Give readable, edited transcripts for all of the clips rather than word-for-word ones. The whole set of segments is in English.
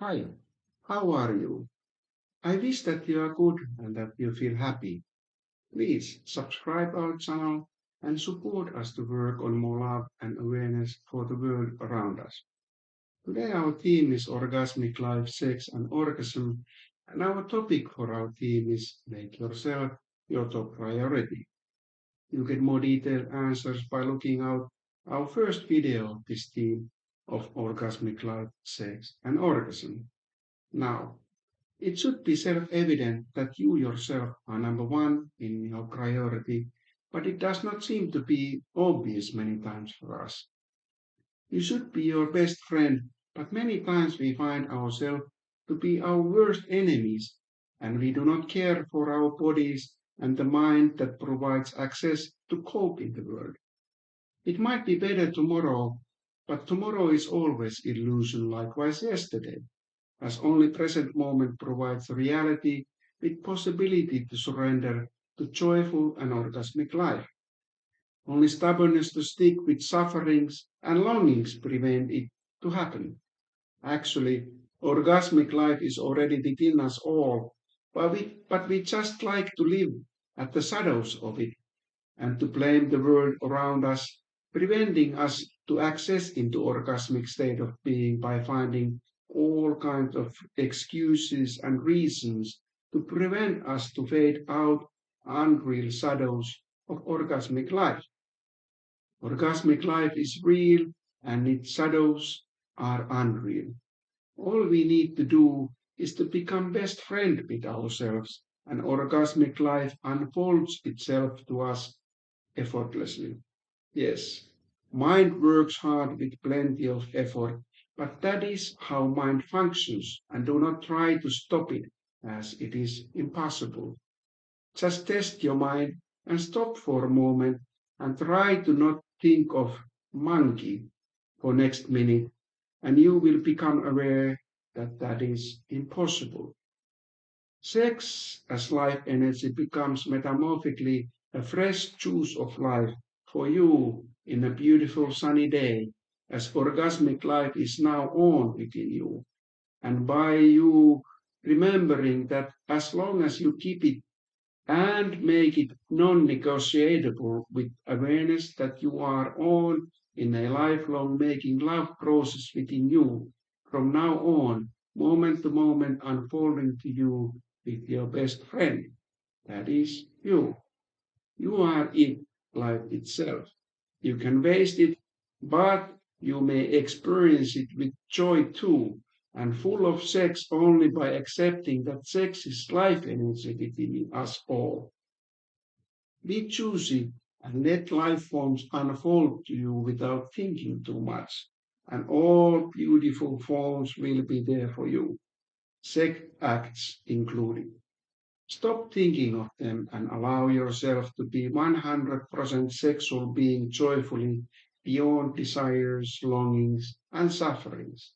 Hi, how are you? I wish that you are good and that you feel happy. Please subscribe our channel and support us to work on more love and awareness for the world around us. Today our theme is orgasmic life, sex and orgasm, and our topic for our theme is make yourself your top priority. You get more detailed answers by looking out our first video of this theme of orgasmic life, sex and orgasm. Now, it should be self-evident that you yourself are number one in your priority, but it does not seem to be obvious many times for us. You should be your best friend, but many times we find ourselves to be our worst enemies, and we do not care for our bodies and the mind that provides access to cope in the world. It might be better tomorrow, but tomorrow is always illusion likewise yesterday, as only present moment provides reality with possibility to surrender to joyful and orgasmic life. Only stubbornness to stick with sufferings and longings prevent it to happen. Actually, orgasmic life is already within us all, but we just like to live at the shadows of it and to blame the world around us, preventing us to access into orgasmic state of being by finding all kinds of excuses and reasons to prevent us to fade out unreal shadows of orgasmic life. Orgasmic life is real and its shadows are unreal. All we need to do is to become best friend with ourselves and orgasmic life unfolds itself to us effortlessly. Yes, mind works hard with plenty of effort, but that is how mind functions, and do not try to stop it, as it is impossible. Just test your mind and stop for a moment and try to not think of monkey for next minute, and you will become aware that that is impossible. Sex as life energy becomes metamorphically a fresh juice of life for you in a beautiful sunny day, as orgasmic life is now on within you. And by you remembering that as long as you keep it and make it non negotiable with awareness that you are on in a lifelong making love process within you from now on, moment to moment, unfolding to you with your best friend. That is you. You are it, life itself. You can waste it, but you may experience it with joy too, and full of sex only by accepting that sex is life energy within us all. Be choosy and let life forms unfold to you without thinking too much, and all beautiful forms will be there for you, sex acts included. Stop thinking of them and allow yourself to be 100% sexual being joyfully beyond desires, longings, and sufferings.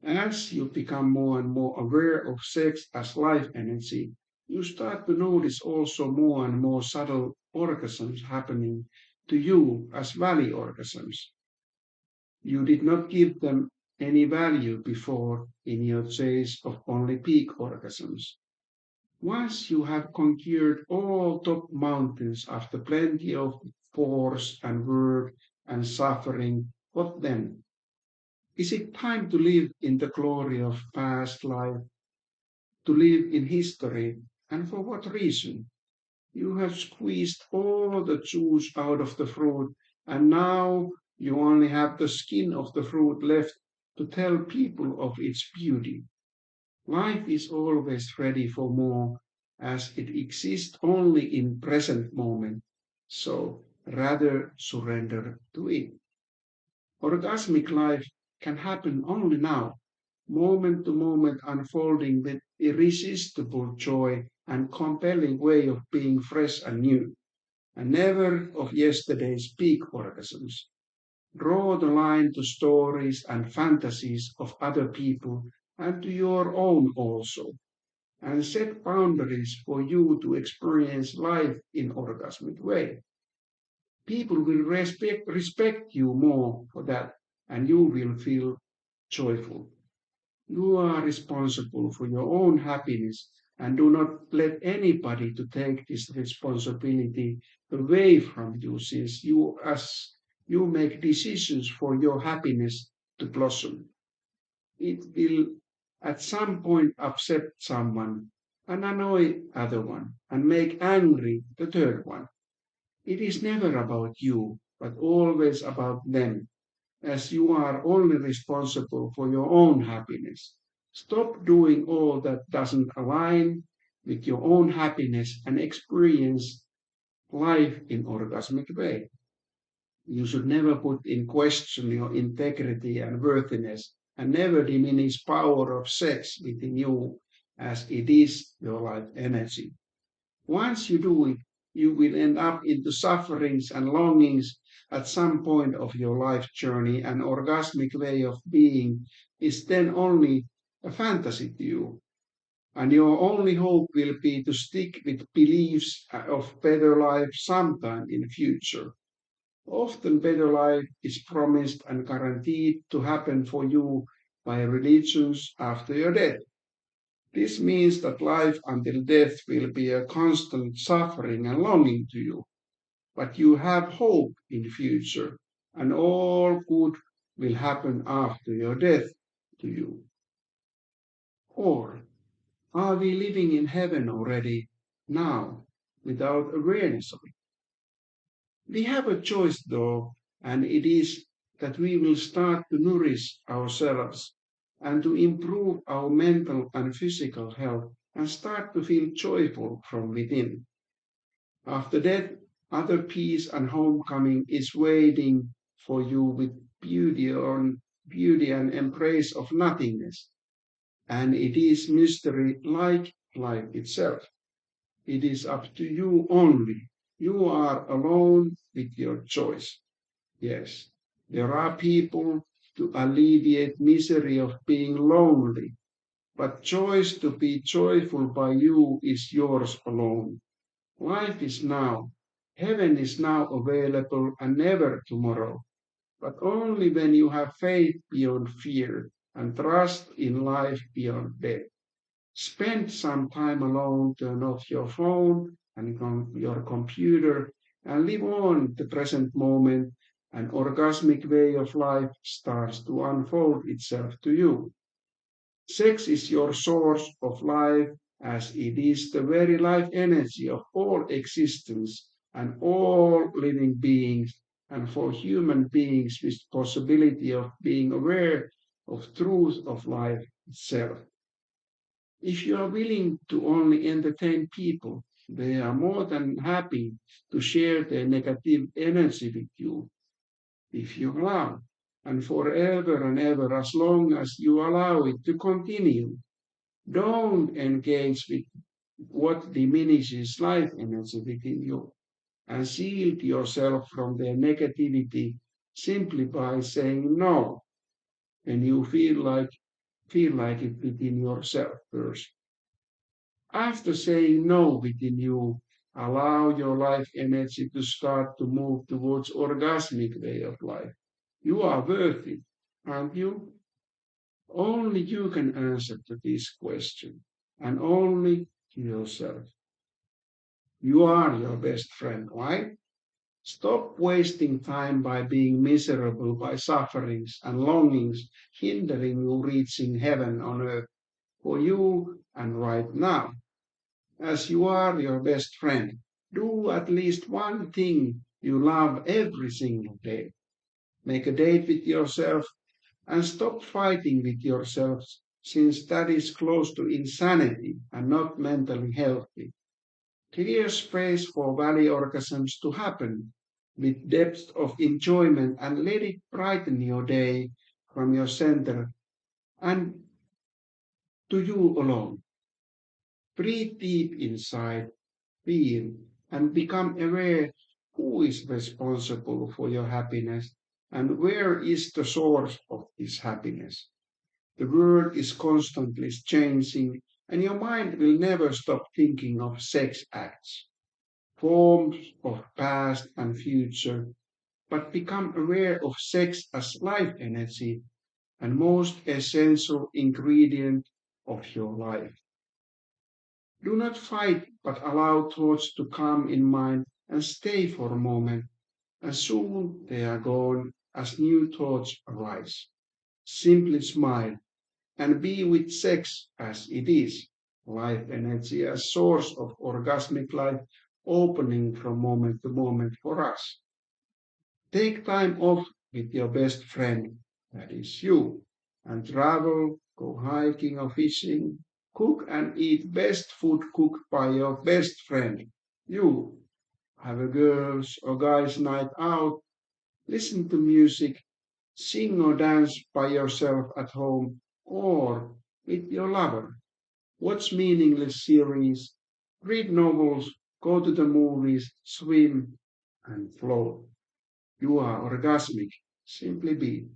As you become more and more aware of sex as life energy, you start to notice also more and more subtle orgasms happening to you as valley orgasms. You did not give them any value before in your chase of only peak orgasms. Once you have conquered all top mountains after plenty of force and work and suffering, what then? Is it time to live in the glory of past life, to live in history? And for what reason? You have squeezed all the juice out of the fruit, and now you only have the skin of the fruit left to tell people of its beauty. Life is always ready for more, as it exists only in present moment. So rather surrender to it. Orgasmic life can happen only now, moment to moment unfolding with irresistible joy and compelling way of being fresh and new, and never of yesterday's peak orgasms. Draw the line to stories and fantasies of other people and to your own also, and set boundaries for you to experience life in orgasmic way. People will respect you more for that, and you will feel joyful. You are responsible for your own happiness and do not let anybody to take this responsibility away from you since you make decisions for your happiness to blossom. It will at some point upset someone and annoy other one and make angry the third one. It is never about you, but always about them, as you are only responsible for your own happiness. Stop doing all that doesn't align with your own happiness and experience life in orgasmic way. You should never put in question your integrity and worthiness and never diminish power of sex within you as it is your life energy. Once you do it, you will end up into sufferings and longings at some point of your life journey. An orgasmic way of being is then only a fantasy to you. And your only hope will be to stick with beliefs of better life sometime in the future. Often better life is promised and guaranteed to happen for you by religions after your death. This means that life until death will be a constant suffering and longing to you, but you have hope in the future, and all good will happen after your death to you. Or are we living in heaven already now without awareness of it? We have a choice though, and it is that we will start to nourish ourselves and to improve our mental and physical health and start to feel joyful from within. After that, other peace and homecoming is waiting for you with beauty and embrace of nothingness. And it is mystery like life itself. It is up to you only. You are alone with your choice. Yes, there are people to alleviate misery of being lonely, but choice to be joyful by you is yours alone. Life is now. Heaven is now available and never tomorrow, but only when you have faith beyond fear and trust in life beyond death. Spend some time alone, turn off your phone and your computer, and live on the present moment. An orgasmic way of life starts to unfold itself to you. Sex is your source of life, as it is the very life energy of all existence and all living beings, and for human beings with possibility of being aware of truth of life itself. If you are willing to only entertain people, they are more than happy to share their negative energy with you if you allow, and forever and ever as long as you allow it to continue. Don't engage with what diminishes life energy within you and shield yourself from their negativity simply by saying no when you feel like it within yourself first. After saying no within you, allow your life energy to start to move towards orgasmic way of life. You are worth it, aren't you? Only you can answer to this question, and only to yourself. You are your best friend, right? Stop wasting time by being miserable by sufferings and longings hindering you reaching heaven on earth for you and right now. As you are your best friend, do at least one thing you love every single day. Make a date with yourself and stop fighting with yourself, since that is close to insanity and not mentally healthy. Clear space for valley orgasms to happen with depth of enjoyment and let it brighten your day from your center and to you alone. Breathe deep inside, feel, and become aware who is responsible for your happiness and where is the source of this happiness. The world is constantly changing, and your mind will never stop thinking of sex acts, forms of past and future, but become aware of sex as life energy and most essential ingredient of your life. Do not fight, but allow thoughts to come in mind and stay for a moment, and soon they are gone as new thoughts arise. Simply smile and be with sex as it is, life energy as source of orgasmic life opening from moment to moment for us. Take time off with your best friend, that is you, and travel, go hiking or fishing, cook and eat best food cooked by your best friend, you. Have a girls' or guys' night out, listen to music, sing or dance by yourself at home or with your lover. Watch meaningless series, read novels, go to the movies, swim, and float. You are orgasmic. Simply be.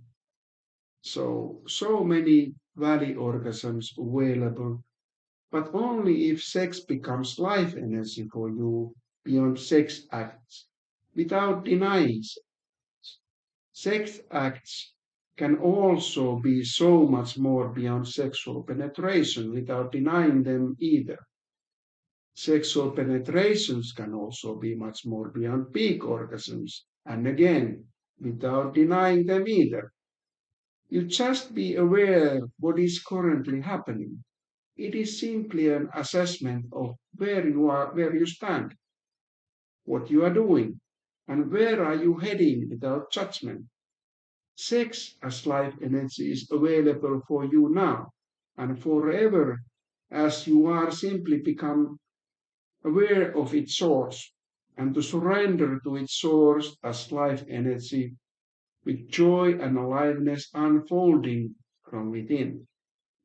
So many valley orgasms available, but only if sex becomes life energy for you beyond sex acts, without denying sex acts can also be so much more beyond sexual penetration without denying them either. Sexual penetrations can also be much more beyond peak orgasms, and again, without denying them either. You just be aware what is currently happening. It is simply an assessment of where you are, where you stand, what you are doing, and where are you heading without judgment. Sex as life energy is available for you now and forever as you are simply become aware of its source and to surrender to its source as life energy with joy and aliveness unfolding from within.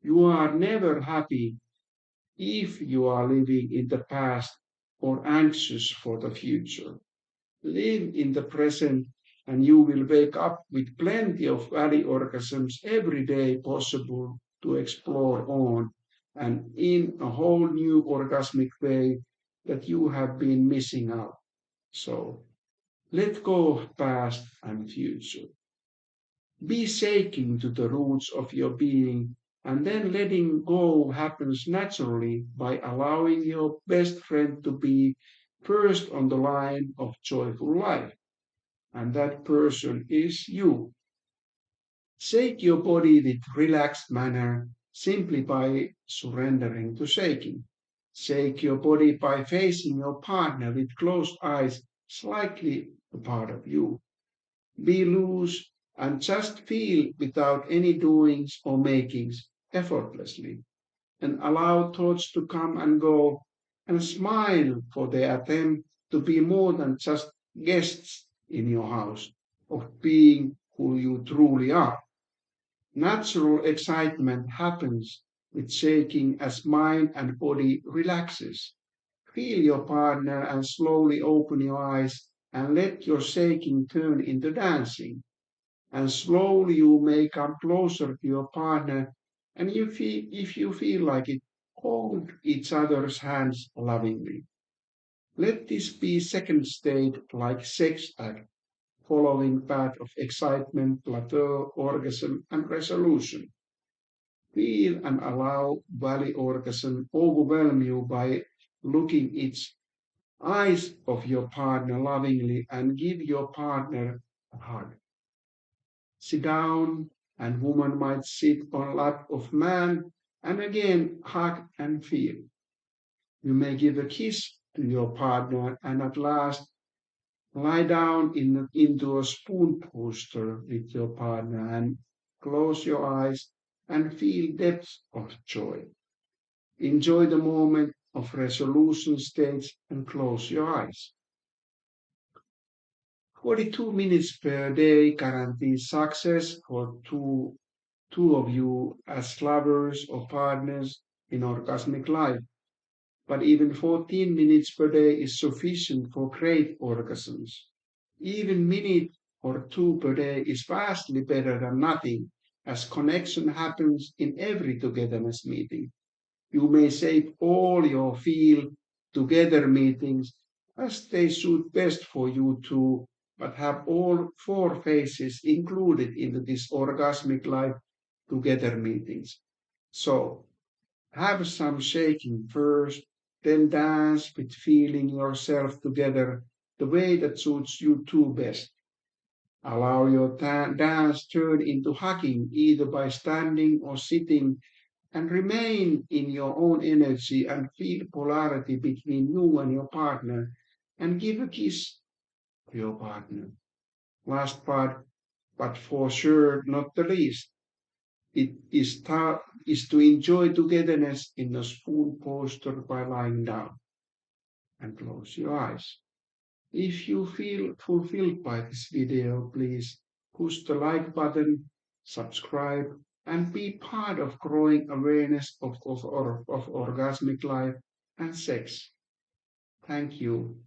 You are never happy if you are living in the past or anxious for the future. Live in the present and you will wake up with plenty of valley orgasms every day possible to explore on and in a whole new orgasmic way that you have been missing out. So let go of past and future. Be shaking to the roots of your being, and then letting go happens naturally by allowing your best friend to be first on the line of joyful life, and that person is you. Shake your body with relaxed manner simply by surrendering to shaking. Shake your body by facing your partner with closed eyes slightly apart of you. Be loose and just feel without any doings or makings effortlessly and allow thoughts to come and go and smile for the attempt to be more than just guests in your house of being who you truly are. Natural excitement happens with shaking as mind and body relaxes. Feel your partner and slowly open your eyes and let your shaking turn into dancing and slowly you may come closer to your partner and if you feel like it, hold each other's hands lovingly. Let this be second state like sex act, following path of excitement, plateau, orgasm, and resolution. Feel and allow valley orgasm overwhelm you by looking its eyes of your partner lovingly and give your partner a hug. Sit down, and woman might sit on lap of man and again hug and feel. You may give a kiss to your partner and at last lie down into a spoon posture with your partner and close your eyes and feel depths of joy. Enjoy the moment of resolution stage and close your eyes. 42 minutes per day guarantees success for two of you as lovers or partners in orgasmic life. But even 14 minutes per day is sufficient for great orgasms. Even minute or two per day is vastly better than nothing, as connection happens in every togetherness meeting. You may shape all your feel together meetings as they suit best for you two, but have all four phases included into this orgasmic life together meetings. So have some shaking first, then dance with feeling yourself together the way that suits you two best. Allow your dance turn into hugging either by standing or sitting and remain in your own energy and feel polarity between you and your partner and give a kiss to your partner. Last part, but for sure not the least, is to enjoy togetherness in a spoon posture by lying down and close your eyes. If you feel fulfilled by this video, please push the like button, subscribe, and be part of growing awareness of orgasmic life and sex. Thank you.